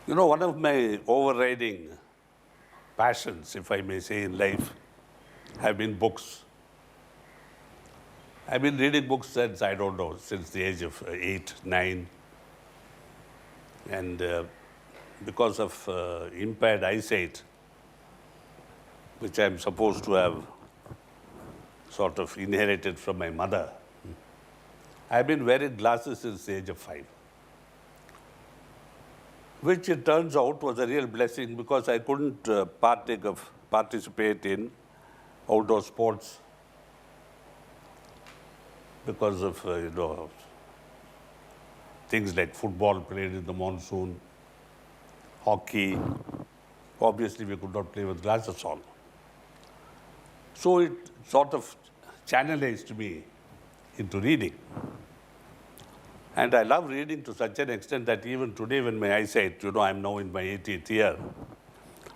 You know, one of my overriding passions, if I may say, in life have been books. I've been reading books since, I don't know, since the age of 8, 9. And because of impaired eyesight, which I'm supposed to have sort of inherited from my mother, I've been wearing glasses since the age of 5. Which it turns out was a real blessing because I couldn't participate in outdoor sports because of, things like football played in the monsoon, hockey. Obviously, we could not play with glasses on. So it sort of channelized me into reading. And I love reading to such an extent that even today when my eyesight, I'm now in my 80th year,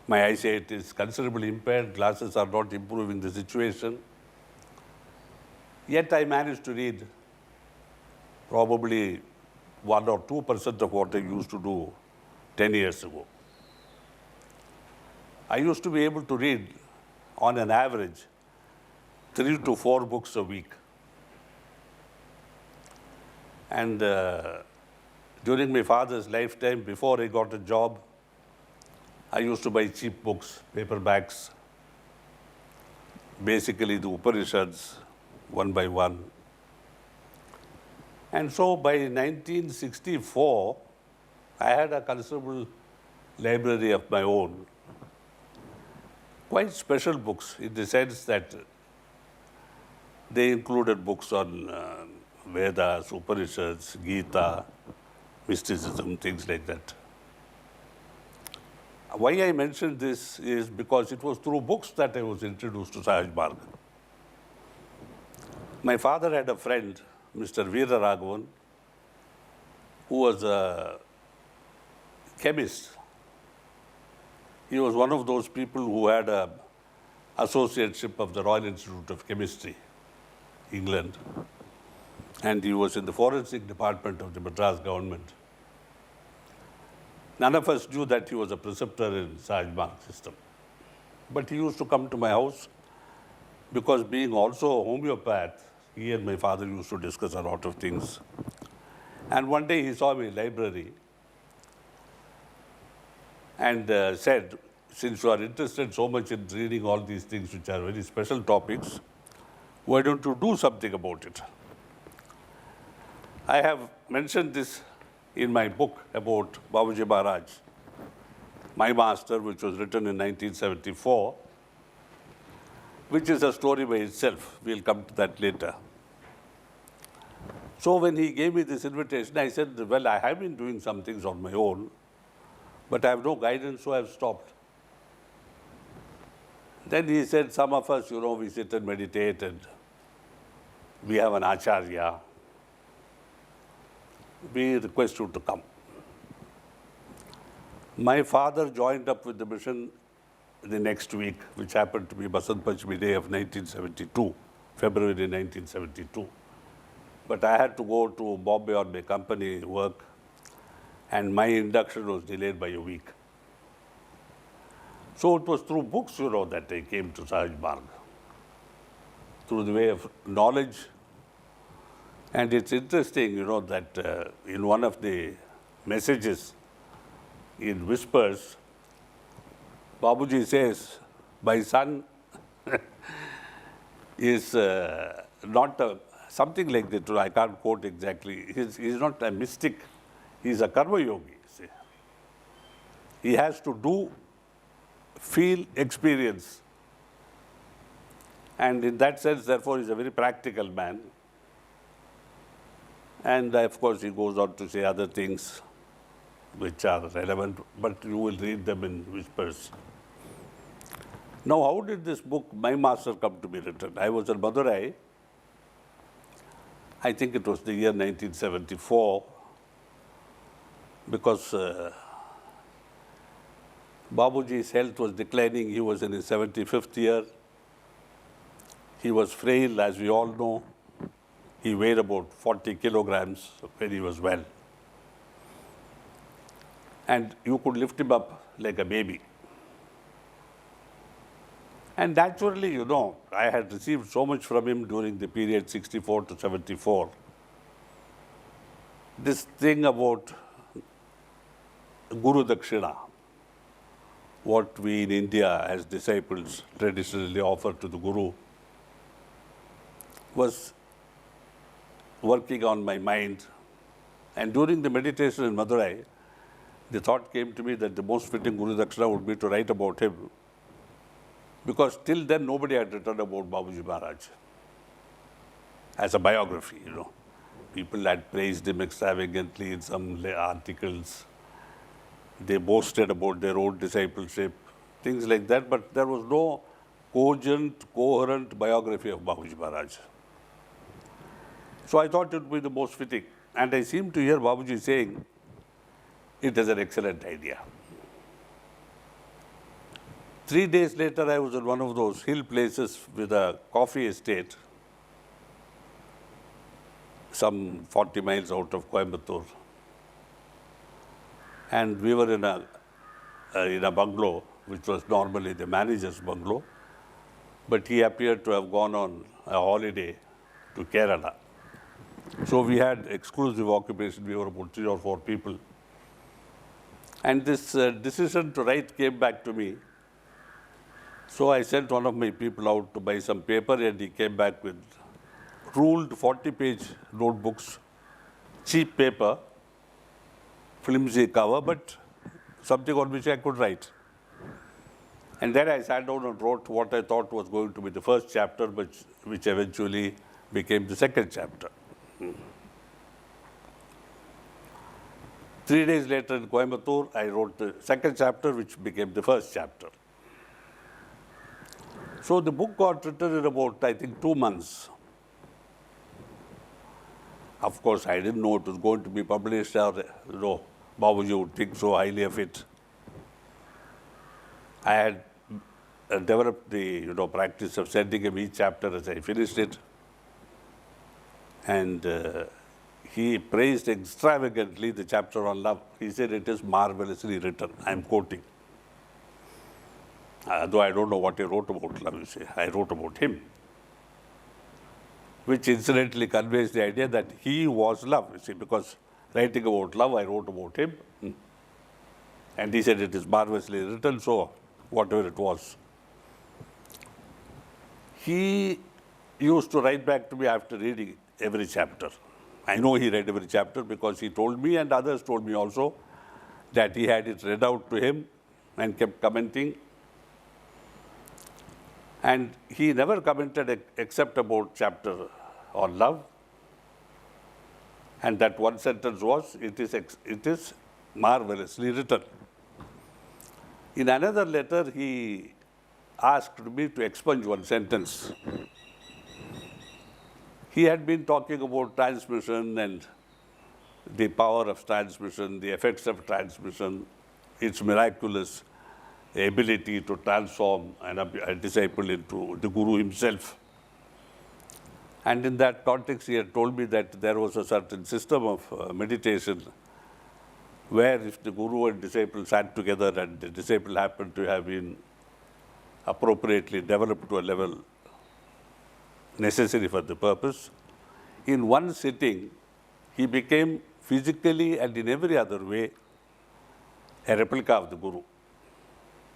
my eyesight is considerably impaired, glasses are not improving the situation. Yet I managed to read probably 1 or 2% of what I used to do 10 years ago. I used to be able to read, on an average, 3 to 4 books a week. And during my father's lifetime, before I got a job, I used to buy cheap books, paperbacks, basically the Upanishads, one by one. And so by 1964, I had a considerable library of my own. Quite special books in the sense that they included books on Vedas, Upanishads, Gita, mysticism, things like that. Why I mentioned this is because it was through books that I was introduced to Sahaj Marg. My father had a friend, Mr. Veera Raghavan, who was a chemist. He was one of those people who had an associateship of the Royal Institute of Chemistry, England. And he was in the forensic department of the Madras government. None of us knew that he was a preceptor in Sahaj Marg system. But he used to come to my house because being also a homeopath, he and my father used to discuss a lot of things. And one day he saw me in the library and said, since you are interested so much in reading all these things which are very special topics, why don't you do something about it? I have mentioned this in my book about Babuji Maharaj, my master, which was written in 1974, which is a story by itself. We'll come to that later. So when he gave me this invitation, I said, well, I have been doing some things on my own, but I have no guidance, so I've stopped. Then he said, some of us, we sit and meditate, and we have an acharya. We request you to come. My father joined up with the mission the next week, which happened to be Basant Panchami Day of 1972, February 1972. But I had to go to Bombay on my company work, and my induction was delayed by a week. So it was through books, that I came to Sahaj Marg, through the way of knowledge. And it's interesting, that in one of the messages in Whispers, Babuji says, my son is not something like that, I can't quote exactly. He's not a mystic, he's a karma yogi. See. He has to do, feel, experience. And in that sense, therefore, he's a very practical man. And of course, he goes on to say other things which are relevant, but you will read them in Whispers. Now, how did this book, My Master, come to be written? I was in Madurai. I think it was the year 1974, because Babuji's health was declining. He was in his 75th year. He was frail, as we all know. He weighed about 40 kilograms when he was well. and you could lift him up like a baby. And naturally, I had received so much from him during the period 64 to 74. This thing about Guru Dakshina, what we in India as disciples traditionally offer to the Guru, was working on my mind. And during the meditation in Madurai, the thought came to me that the most fitting Guru Dakshina would be to write about him, because till then nobody had written about Babuji Maharaj as a biography, People had praised him extravagantly in some articles. They boasted about their own discipleship, things like that, but there was no cogent, coherent biography of Babuji Maharaj. So I thought it would be the most fitting. And I seem to hear Babuji saying, it is an excellent idea. 3 days later, I was in one of those hill places with a coffee estate, some 40 miles out of Coimbatore. And we were in a bungalow, which was normally the manager's bungalow, but he appeared to have gone on a holiday to Kerala. So we had exclusive occupation. We were about 3 or 4 people. And this decision to write came back to me. So I sent one of my people out to buy some paper, and he came back with ruled 40-page notebooks, cheap paper, flimsy cover, but something on which I could write. And then I sat down and wrote what I thought was going to be the first chapter, which eventually became the second chapter. 3 days later in Coimbatore, I wrote the second chapter, which became the first chapter. So the book got written in about, I think, 2 months. Of course, I didn't know it was going to be published, or Babuji would think so highly of it. I had developed the practice of sending him each chapter as I finished it. And he praised extravagantly the chapter on love. He said it is marvelously written. I'm quoting. Though I don't know what he wrote about love, you see. I wrote about him, which incidentally conveys the idea that he was love, you see, because writing about love, I wrote about him. And he said it is marvelously written, so whatever it was. He used to write back to me after reading every chapter. I know he read every chapter because he told me, and others told me also, that he had it read out to him and kept commenting. And he never commented except about chapter on love. And that one sentence was, it is marvelously written. In another letter, he asked me to expunge one sentence. He had been talking about transmission and the power of transmission, the effects of transmission, its miraculous ability to transform a disciple into the Guru himself. And in that context, he had told me that there was a certain system of meditation where if the Guru and disciple sat together and the disciple happened to have been appropriately developed to a level necessary for the purpose, in one sitting, he became physically and in every other way a replica of the Guru.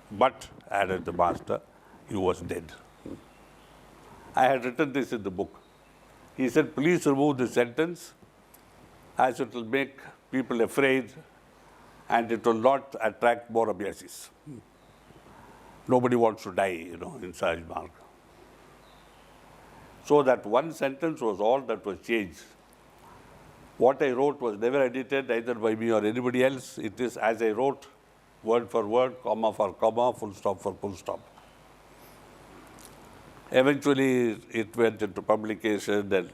But, added the master, he was dead. I had written this in the book. He said, please remove this sentence, as it will make people afraid and it will not attract more abhyasis. Nobody wants to die, in Sahaj Marg. So that one sentence was all that was changed. What I wrote was never edited either by me or anybody else. It is as I wrote, word for word, comma for comma, full stop for full stop. Eventually, it went into publication, and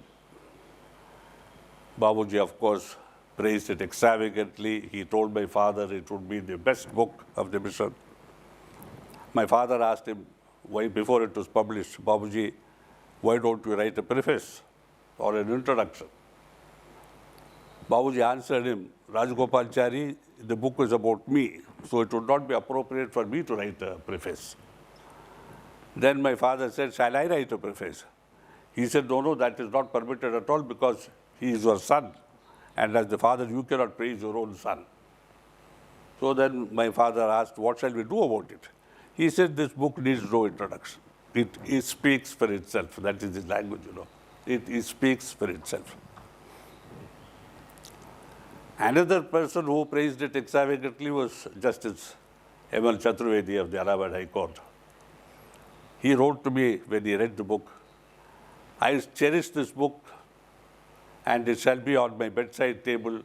Babuji, of course, praised it extravagantly. He told my father it would be the best book of the mission. My father asked him, why, before it was published, Babuji, why don't you write a preface or an introduction? Babuji answered him, Rajagopalchari, the book is about me, so it would not be appropriate for me to write a preface. Then my father said, shall I write a preface? He said, no, no, that is not permitted at all because he is your son. And as the father, you cannot praise your own son. So then my father asked, what shall we do about it? He said, this book needs no introduction. It speaks for itself. That is his language, you know. It speaks for itself. Another person who praised it extravagantly was Justice M.L. Chaturvedi of the Allahabad High Court. He wrote to me when he read the book, I cherish this book and it shall be on my bedside table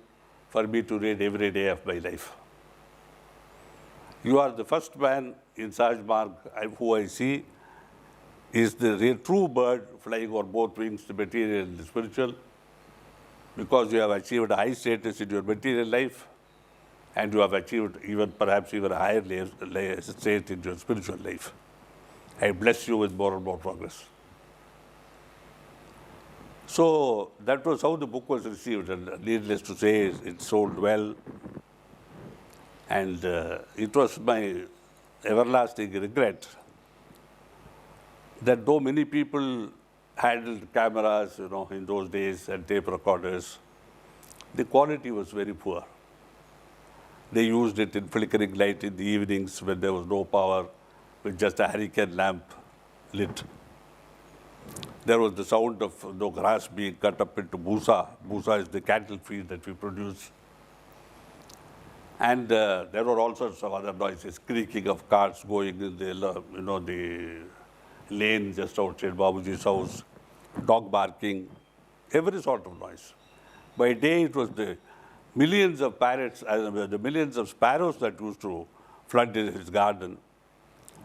for me to read every day of my life. You are the first man in Sahaj Marg who I see is the true bird flying on both wings, the material and the spiritual, because you have achieved a high status in your material life and you have achieved perhaps even a higher state in your spiritual life. I bless you with more and more progress. So that was how the book was received, and needless to say, it sold well. And it was my everlasting regret that though many people handled cameras, you know, in those days and tape recorders, the quality was very poor. They used it in flickering light in the evenings when there was no power, with just a hurricane lamp lit. There was the sound of the grass being cut up into busa. Busa is the cattle feed that we produce. And there were all sorts of other noises, creaking of carts going in the, you know, the lane just outside Babuji's house, dog barking, every sort of noise. By day, it was the millions of parrots, the millions of sparrows that used to flood his garden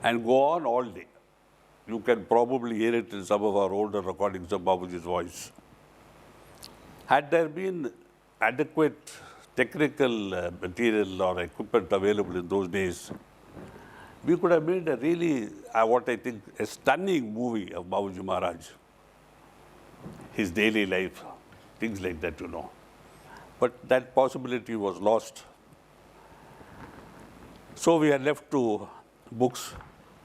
and go on all day. You can probably hear it in some of our older recordings of Babuji's voice. Had there been adequate technical material or equipment available in those days, we could have made a really, what I think, a stunning movie of Babuji Maharaj, his daily life, things like that, you know. But that possibility was lost. So we are left to books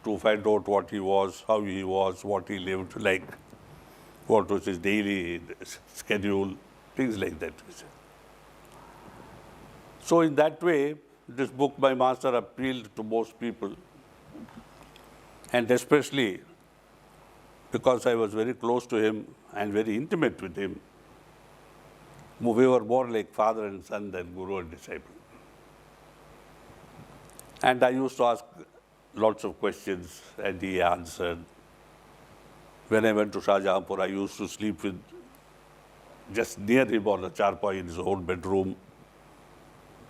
to find out what he was, how he was, what he lived like, what was his daily schedule, things like that. So in that way, this book by Master appealed to most people, and especially because I was very close to him and very intimate with him. We were more like father and son than guru and disciple. And I used to ask lots of questions, and he answered. When I went to Shahjahanpur, I used to sleep with just near him on a charpai in his own bedroom,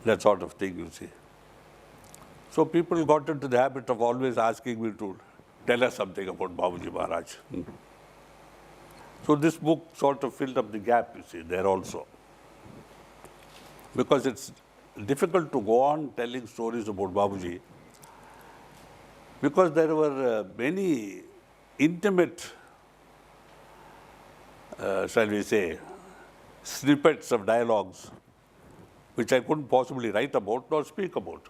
that sort of thing, you see. So people got into the habit of always asking me to tell us something about Babuji Maharaj. So this book sort of filled up the gap, you see, there also. Because it's difficult to go on telling stories about Babuji, because there were many intimate, shall we say, snippets of dialogues which I couldn't possibly write about nor speak about.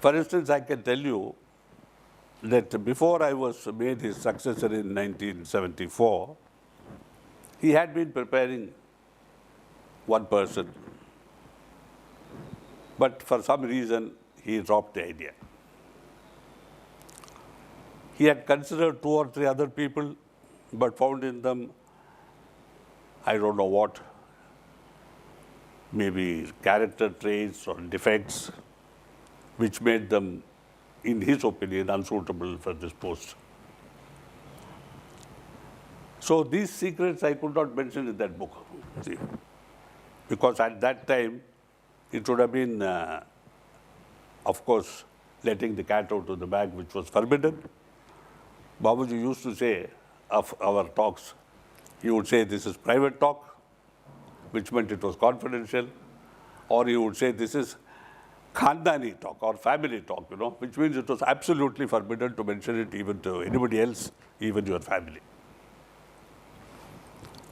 For instance, I can tell you that before I was made his successor in 1974, he had been preparing one person, but for some reason, he dropped the idea. He had considered 2 or 3 other people, but found in them, I don't know what, maybe character traits or defects, which made them, in his opinion, unsuitable for this post. So these secrets I could not mention in that book, see, because at that time, it would have been, of course, letting the cat out of the bag, which was forbidden. Babuji used to say of our talks, he would say, this is private talk, which meant it was confidential, or he would say, this is Khandani talk or family talk, you know, which means it was absolutely forbidden to mention it even to anybody else, even your family.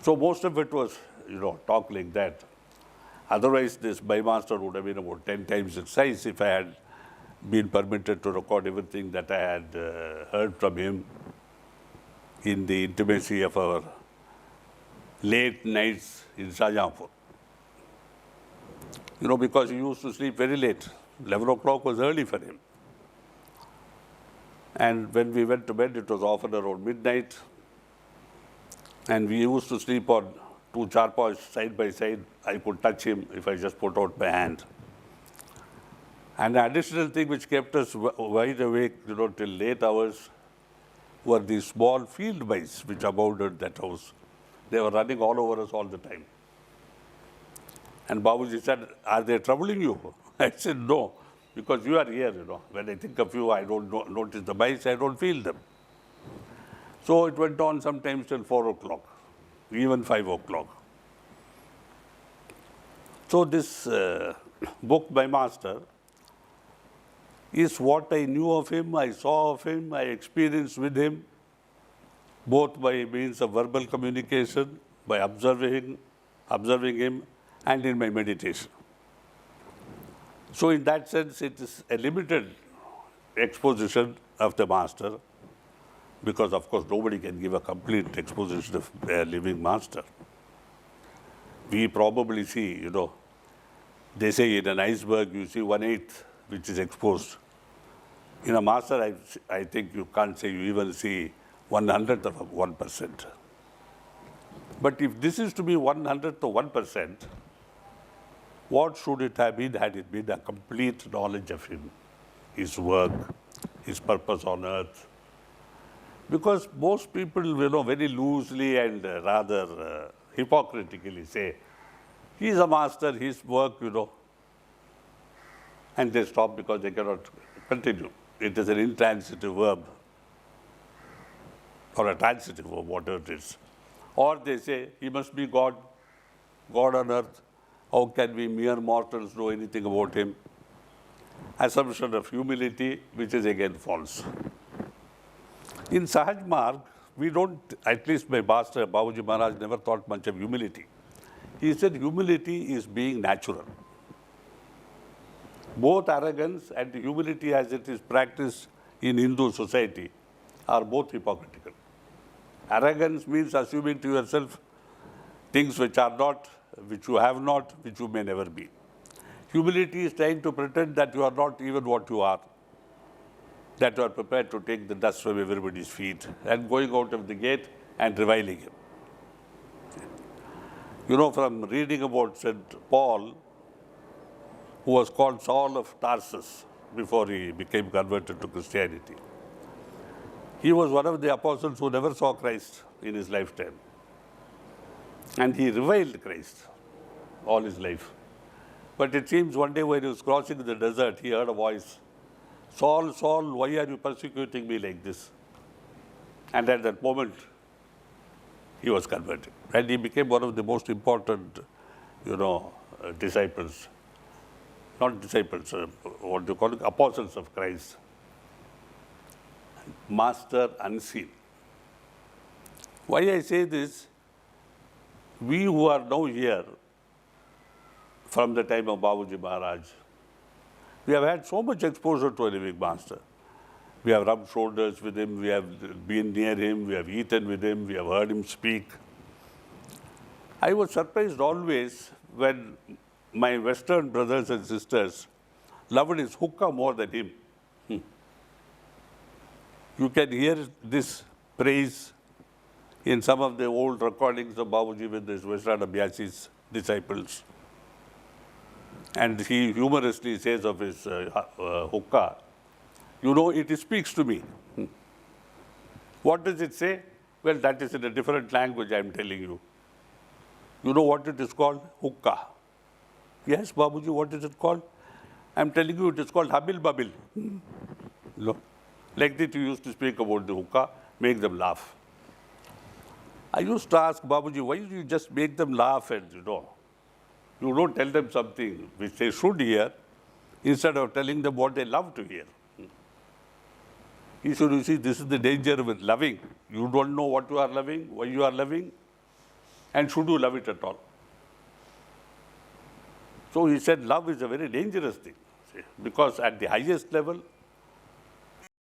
So most of it was, talk like that. Otherwise, this bymaster would have been about 10 times its size if I had been permitted to record everything that I had heard from him in the intimacy of our late nights in Shahjahanpur. Because he used to sleep very late. 11 o'clock was early for him. And when we went to bed, it was often around midnight. And we used to sleep on two charpoys side by side. I could touch him if I just put out my hand. And the additional thing which kept us wide awake, till late hours were these small field mice which abounded that house. They were running all over us all the time. And Babuji said, "Are they troubling you?" I said, "No, because you are here, When I think of you, I don't notice the mice, I don't feel them." So it went on sometimes till 4 o'clock, even 5 o'clock. So this book by Master is what I knew of him, I saw of him, I experienced with him, both by means of verbal communication, by observing him, and in my meditation. So in that sense, it is a limited exposition of the Master, because of course nobody can give a complete exposition of a living Master. We probably see, they say in an iceberg you see 1/8 which is exposed. In a Master, I think you can't say you even see 1/100th of 1%. But if this is to be 1/100th of 1%, what should it have been had it been a complete knowledge of him, his work, his purpose on earth? Because most people, very loosely and rather hypocritically say, he's a master, his work, and they stop because they cannot continue. It is an intransitive verb or a transitive verb, whatever it is. Or they say, he must be God, God on earth. How can we mere mortals know anything about him? Assumption of humility, which is again false. In Sahaj Marg, we don't, at least my master, Babuji Maharaj, never thought much of humility. He said humility is being natural. Both arrogance and humility as it is practiced in Hindu society are both hypocritical. Arrogance means assuming to yourself things which are not, which you have not, which you may never be. Humility is trying to pretend that you are not even what you are, that you are prepared to take the dust from everybody's feet and going out of the gate and reviling him. From reading about St. Paul, who was called Saul of Tarsus before he became converted to Christianity. He was one of the apostles who never saw Christ in his lifetime. And he reviled Christ all his life. But it seems one day when he was crossing the desert, he heard a voice, "Saul, Saul, why are you persecuting me like this?" And at that moment, he was converted. And he became one of the most important, disciples. Not disciples, what do you call it? Apostles of Christ. Master unseen. Why I say this? We who are now here from the time of Babuji Maharaj, we have had so much exposure to a living master. We have rubbed shoulders with him, we have been near him, we have eaten with him, we have heard him speak. I was surprised always when my Western brothers and sisters loved his hookah more than him. You can hear this praise in some of the old recordings of Babuji with his Western Abhyasi's disciples. And he humorously says of his hookah, it speaks to me. What does it say? Well, that is in a different language, I am telling you. You know what it is called? Hookah. Yes, Babuji, what is it called? I am telling you, it is called Habil Babil. Like that you used to speak about the hookah, make them laugh. I used to ask Babuji, why do you just make them laugh and, you don't tell them something which they should hear instead of telling them what they love to hear. He said, this is the danger with loving. You don't know what you are loving, why you are loving. And should you love it at all? So he said love is a very dangerous thing, see, because at the highest level,